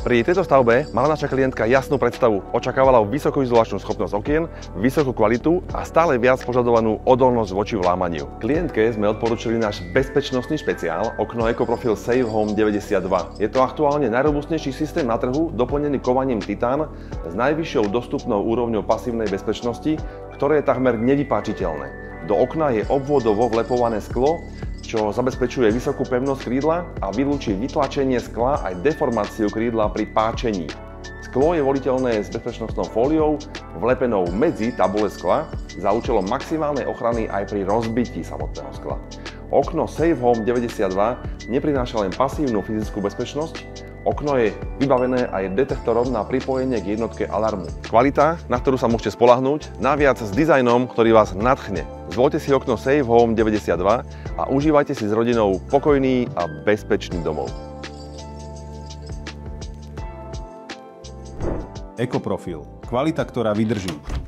Pri tejto stavbe mala naša klientka jasnú predstavu. Očakávala vysokoizolačnú schopnosť okien, vysokú kvalitu a stále viac požadovanú odolnosť voči vlámaniu. Klientke sme odporúčili náš bezpečnostný špeciál okno EcoProfil Safe Home 92. Je to aktuálne najrobustnejší systém na trhu, doplnený kovaním titán s najvyššou dostupnou úrovňou pasívnej bezpečnosti, ktoré je takmer nevypáčiteľné. Do okna je obvodovo vlepované sklo, čo zabezpečuje vysokú pevnosť krídla a vylúči vytlačenie skla aj deformáciu krídla pri páčení. Sklo je voliteľné s bezpečnostnou fóliou vlepenou medzi tabule skla za účelom maximálnej ochrany aj pri rozbití samotného skla. Okno Safe Home 92 neprináša len pasívnu fyzickú bezpečnosť, okno je vybavené aj detektorom na pripojenie k jednotke alarmu. Kvalita, na ktorú sa môžete spoľahnúť, naviac s dizajnom, ktorý vás nadchne. Zvoľte si okno Safe Home 92 a užívajte si s rodinou pokojný a bezpečný domov. EcoProfil. Kvalita, ktorá vydrží.